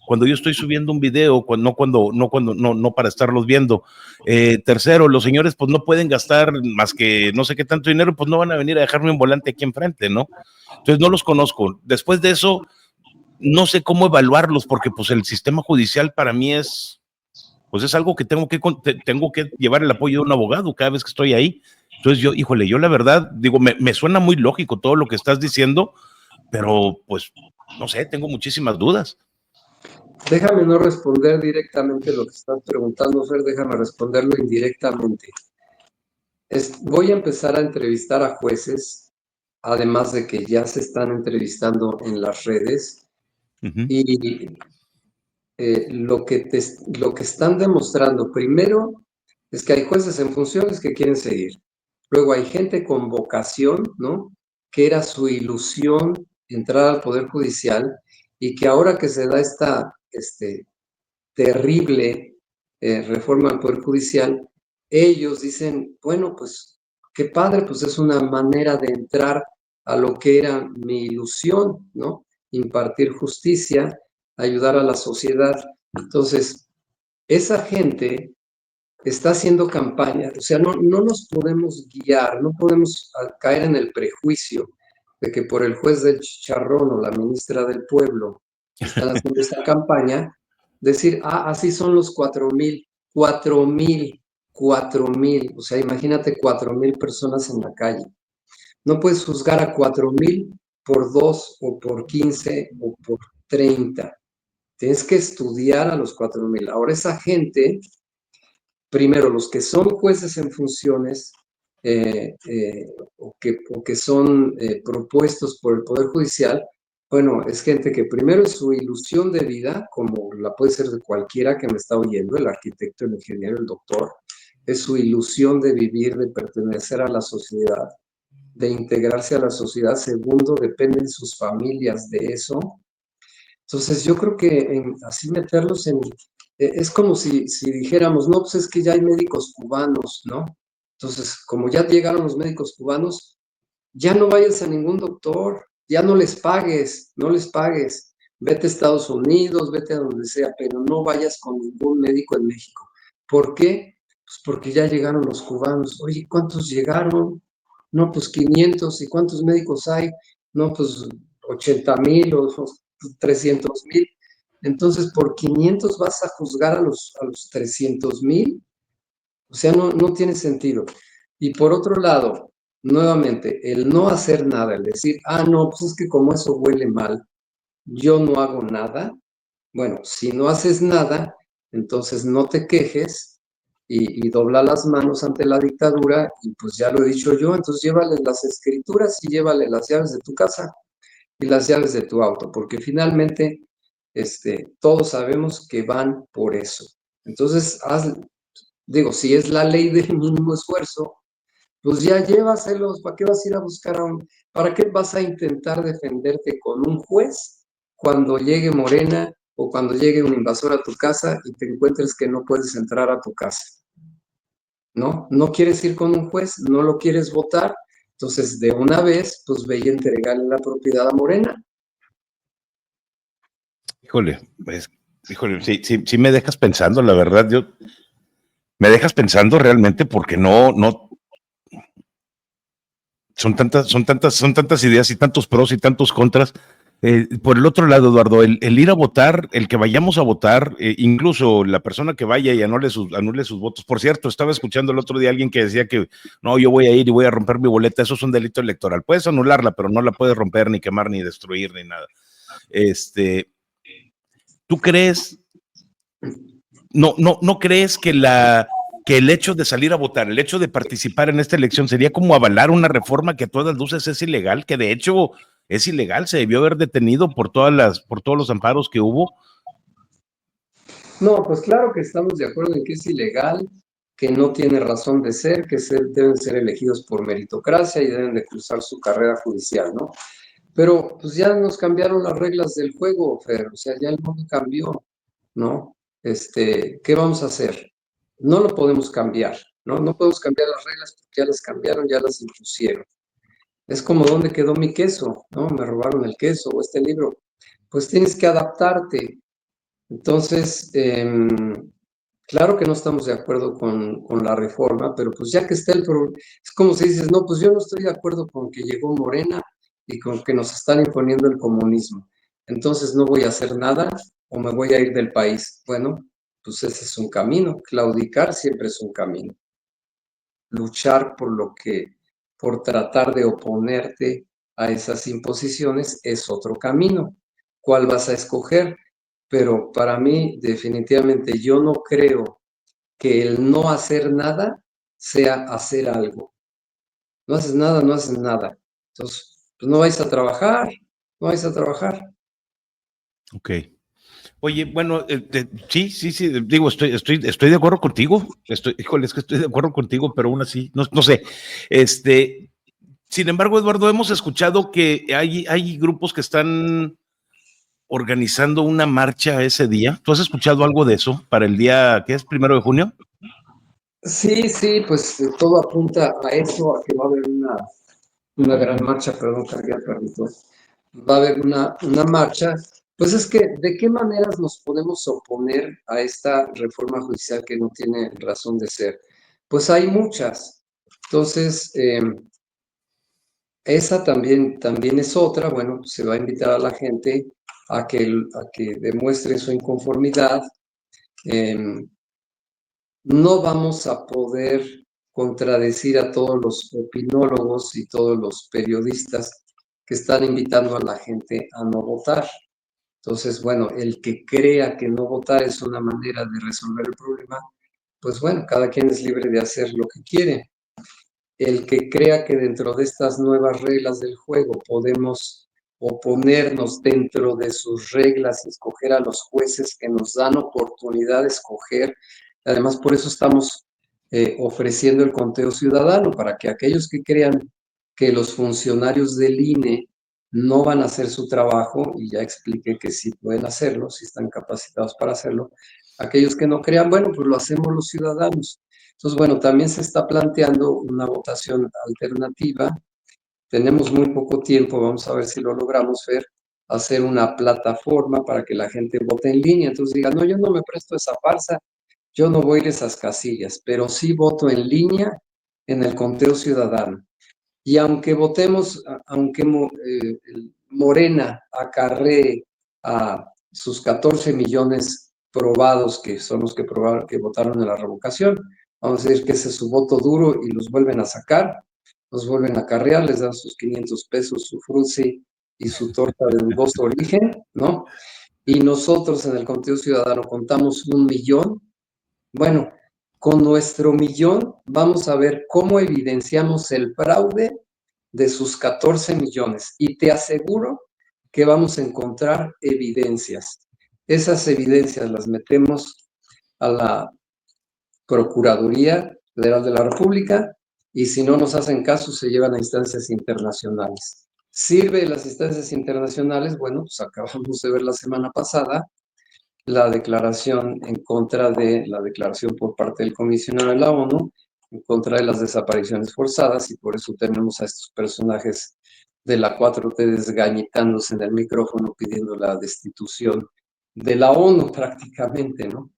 yo estoy subiendo un video, no para estarlos viendo. Tercero, los señores pues no pueden gastar más que no sé qué tanto dinero, pues no van a venir a dejarme un volante aquí enfrente, ¿no? Entonces no los conozco. Después de eso, no sé cómo evaluarlos porque pues el sistema judicial para mí es algo que tengo que llevar el apoyo de un abogado cada vez que estoy ahí. Entonces yo la verdad, digo, me suena muy lógico todo lo que estás diciendo, pero pues, no sé, tengo muchísimas dudas. Déjame no responder directamente lo que estás preguntando, Fer, déjame responderlo indirectamente. Voy a empezar a entrevistar a jueces, además de que ya se están entrevistando en las redes, y lo que están demostrando primero es que hay jueces en funciones que quieren seguir. Luego hay gente con vocación, ¿no? Que era su ilusión entrar al Poder Judicial y que ahora que se da esta terrible reforma al Poder Judicial, ellos dicen, bueno, pues qué padre, pues es una manera de entrar a lo que era mi ilusión, ¿no? Impartir justicia, ayudar a la sociedad. Entonces, esa gente está haciendo campaña, o sea, no nos podemos guiar, no podemos caer en el prejuicio de que por el juez del chicharrón o la ministra del pueblo están haciendo esta campaña, decir, así son los 4,000, 4,000, 4,000, o sea, imagínate 4,000 personas en la calle. No puedes juzgar a 4,000 por 2 o por 15 o por 30. Tienes que estudiar a los 4,000. Ahora esa gente, primero, los que son jueces en funciones o que son propuestos por el Poder Judicial, bueno, es gente que primero es su ilusión de vida, como la puede ser de cualquiera que me está oyendo, el arquitecto, el ingeniero, el doctor, es su ilusión de vivir, de pertenecer a la sociedad, de integrarse a la sociedad. Segundo, dependen sus familias de eso. Entonces, yo creo que así meterlos es como si dijéramos, no, pues es que ya hay médicos cubanos, ¿no? Entonces, como ya llegaron los médicos cubanos, ya no vayas a ningún doctor, ya no les pagues, no les pagues. Vete a Estados Unidos, vete a donde sea, pero no vayas con ningún médico en México. ¿Por qué? Pues porque ya llegaron los cubanos. Oye, ¿cuántos llegaron? No, pues 500. ¿Y cuántos médicos hay? No, pues 80,000 o 300,000. Entonces, por 500 vas a juzgar a los 300,000. O sea, no tiene sentido. Y por otro lado, nuevamente, el no hacer nada, el decir, no, pues es que como eso huele mal, yo no hago nada. Bueno, si no haces nada, entonces no te quejes y dobla las manos ante la dictadura y pues ya lo he dicho yo, entonces llévale las escrituras y llévale las llaves de tu casa y las llaves de tu auto, porque finalmente todos sabemos que van por eso. Entonces, digo, si es la ley del mínimo esfuerzo, pues ya llévaselos. ¿Para qué vas a ir a buscar para qué vas a intentar defenderte con un juez cuando llegue Morena o cuando llegue un invasor a tu casa y te encuentres que no puedes entrar a tu casa? ¿No? ¿No quieres ir con un juez? ¿No lo quieres votar? Entonces, de una vez, pues ve y entregarle la propiedad a Morena. Híjole, sí me dejas pensando, la verdad, me dejas pensando realmente porque no, son tantas ideas y tantos pros y tantos contras. Por el otro lado, Eduardo, el ir a votar, el que vayamos a votar, incluso la persona que vaya y anule sus votos. Por cierto, estaba escuchando el otro día a alguien que decía que no, yo voy a ir y voy a romper mi boleta, eso es un delito electoral. Puedes anularla, pero no la puedes romper, ni quemar, ni destruir, ni nada. ¿Tú crees, no crees que el hecho de salir a votar, el hecho de participar en esta elección sería como avalar una reforma que a todas luces es ilegal, que de hecho es ilegal, se debió haber detenido por todos los amparos que hubo? No, pues claro que estamos de acuerdo en que es ilegal, que no tiene razón de ser, que deben ser elegidos por meritocracia y deben de cruzar su carrera judicial, ¿no? Pero pues ya nos cambiaron las reglas del juego, Fer, o sea, ya el mundo cambió, ¿no? ¿Qué vamos a hacer? No lo podemos cambiar, ¿no? No podemos cambiar las reglas porque ya las cambiaron, ya las impusieron. Es como dónde quedó mi queso, ¿no? Me robaron el queso o este libro. Pues tienes que adaptarte. Entonces, claro que no estamos de acuerdo con la reforma, pero pues ya que está el problema, es como si dices, no, pues yo no estoy de acuerdo con que llegó Morena y con que nos están imponiendo el comunismo. Entonces no voy a hacer nada o me voy a ir del país. Bueno, pues ese es un camino. Claudicar siempre es un camino. Luchar por tratar de oponerte a esas imposiciones es otro camino. ¿Cuál vas a escoger? Pero para mí, definitivamente, yo no creo que el no hacer nada sea hacer algo. No haces nada, no haces nada. Entonces, pues no vais a trabajar, no vais a trabajar. Ok. Oye, bueno, sí, digo, estoy de acuerdo contigo. Híjole, es que estoy de acuerdo contigo, pero aún así, no sé. Sin embargo, Eduardo, hemos escuchado que hay grupos que están organizando una marcha ese día. ¿Tú has escuchado algo de eso para el día, qué es, 1 de junio? Sí, pues todo apunta a eso, a que va a haber una gran marcha, perdón, cargué el perrito. Va a haber una marcha. Pues es que, ¿de qué maneras nos podemos oponer a esta reforma judicial que no tiene razón de ser? Pues hay muchas. Entonces, esa también es otra. Bueno, pues se va a invitar a la gente a que demuestre su inconformidad. No vamos a poder contradecir a todos los opinólogos y todos los periodistas que están invitando a la gente a no votar. Entonces, bueno, el que crea que no votar es una manera de resolver el problema, pues bueno, cada quien es libre de hacer lo que quiere. El que crea que dentro de estas nuevas reglas del juego podemos oponernos dentro de sus reglas y escoger a los jueces que nos dan oportunidad de escoger. Además, por eso estamos ofreciendo el conteo ciudadano, para que aquellos que crean que los funcionarios del INE no van a hacer su trabajo, y ya expliqué que sí pueden hacerlo, si están capacitados para hacerlo, aquellos que no crean, bueno, pues lo hacemos los ciudadanos. Entonces, bueno, también se está planteando una votación alternativa. Tenemos muy poco tiempo, vamos a ver si lo logramos, Fer, hacer una plataforma para que la gente vote en línea. Entonces diga, no, yo no me presto a esa farsa, yo no voy a ir a esas casillas, pero sí voto en línea en el conteo ciudadano. Y aunque votemos, aunque Morena acarree a sus 14 millones probados, que son los que votaron en la revocación, vamos a decir que ese es su voto duro, y los vuelven a sacar, los vuelven a acarrear, les dan sus 500 pesos, su frutzi y su torta de dudoso origen, ¿no? Y nosotros en el conteo ciudadano contamos 1 millón. Bueno, con nuestro millón vamos a ver cómo evidenciamos el fraude de sus 14 millones, y te aseguro que vamos a encontrar evidencias. Esas evidencias las metemos a la Procuraduría Federal de la República, y si no nos hacen caso se llevan a instancias internacionales. ¿Sirve las instancias internacionales? Bueno, pues acabamos de ver la semana pasada la declaración en contra de la declaración por parte del comisionado de la ONU en contra de las desapariciones forzadas, y por eso tenemos a estos personajes de la 4T desgañitándose en el micrófono pidiendo la destitución de la ONU prácticamente, ¿no?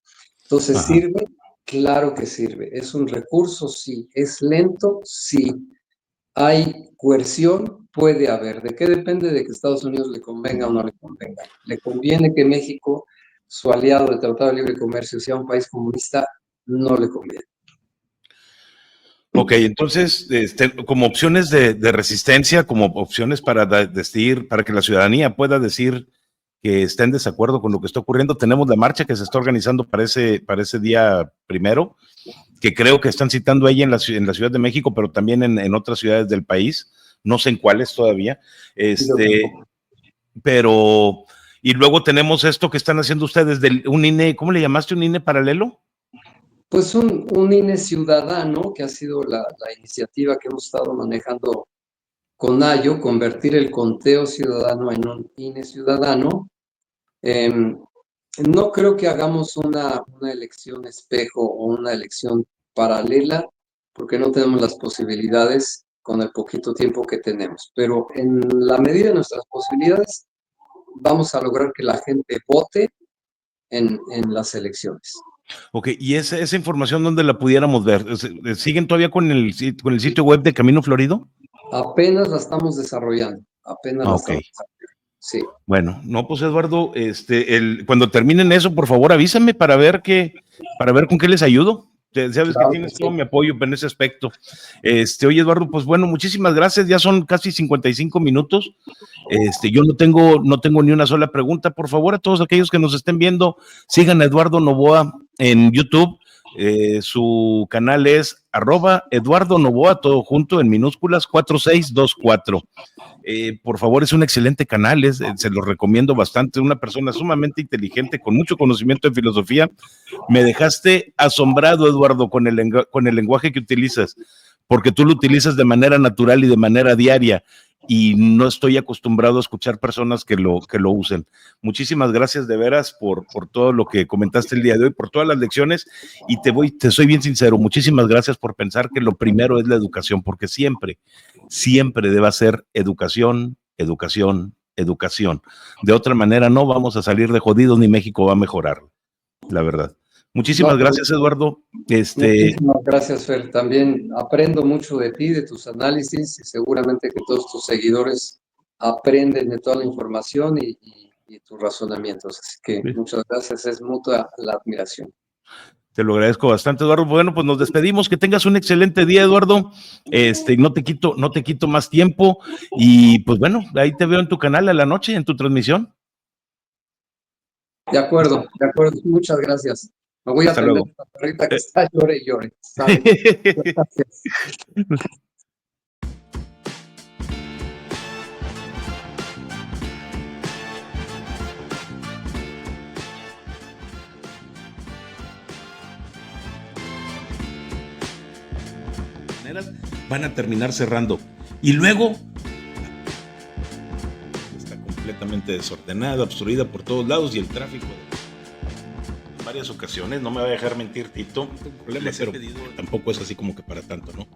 Entonces, Ajá. ¿sirve? Claro que sirve. ¿Es un recurso? Sí. ¿Es lento? Sí. ¿Hay coerción? Puede haber. ¿De qué depende? De que Estados Unidos le convenga o no le convenga. ¿Le conviene que México, su aliado del Tratado de Libre Comercio, sea un país comunista? No le conviene. Ok, entonces, como opciones de resistencia, como opciones para decir, para que la ciudadanía pueda decir que está en desacuerdo con lo que está ocurriendo, tenemos la marcha que se está organizando para ese día 1, que creo que están citando ahí en la Ciudad de México, pero también en otras ciudades del país, no sé en cuáles todavía, pero, y luego tenemos esto que están haciendo ustedes, un INE, ¿cómo le llamaste? ¿Un INE paralelo? Pues un INE ciudadano, que ha sido la iniciativa que hemos estado manejando con Ayo, convertir el conteo ciudadano en un INE ciudadano. No creo que hagamos una elección espejo o una elección paralela, porque no tenemos las posibilidades con el poquito tiempo que tenemos. Pero en la medida de nuestras posibilidades, vamos a lograr que la gente vote en las elecciones. Ok, y esa información, ¿dónde la pudiéramos ver? ¿Siguen todavía con el sitio web de Camino Florido? Apenas la estamos desarrollando, apenas la Ok. estamos desarrollando. Sí. Bueno, no, pues Eduardo, cuando terminen eso, por favor avísame para ver con qué les ayudo. Sabes que Claro que tienes sí. todo mi apoyo en ese aspecto. Oye, Eduardo, pues bueno, muchísimas gracias. Ya son casi 55 minutos. Yo no tengo ni una sola pregunta. Por favor, a todos aquellos que nos estén viendo, sigan a Eduardo Novoa en YouTube. Su canal es @Eduardo Novoa, todo junto en minúsculas 4624. Por favor, es un excelente canal, se lo recomiendo bastante. Una persona sumamente inteligente, con mucho conocimiento de filosofía. Me dejaste asombrado, Eduardo, con el lenguaje que utilizas, porque tú lo utilizas de manera natural y de manera diaria, y no estoy acostumbrado a escuchar personas que lo usen. Muchísimas gracias de veras por todo lo que comentaste el día de hoy, por todas las lecciones, y te soy bien sincero, muchísimas gracias por pensar que lo primero es la educación, porque siempre debe ser educación, educación, educación. De otra manera no vamos a salir de jodidos ni México va a mejorar, la verdad. Muchísimas No, pues, gracias, Eduardo. muchísimas gracias, Fer. También aprendo mucho de ti, de tus análisis, y seguramente que todos tus seguidores aprenden de toda la información y tus razonamientos. Así que muchas gracias, es mutua la admiración. Te lo agradezco bastante, Eduardo. Bueno, pues nos despedimos. Que tengas un excelente día, Eduardo. No te quito más tiempo. Y pues bueno, ahí te veo en tu canal a la noche, en tu transmisión. De acuerdo, de acuerdo. Muchas gracias. Me voy a Hasta atender luego. a la perrita que está llore y llore. ¿Sale? Gracias. Van a terminar cerrando. Y luego está completamente desordenada, obstruida por todos lados y el tráfico. En varias ocasiones, no me va a dejar mentir, Tito. Un problema, pero tampoco es así como que para tanto, ¿no?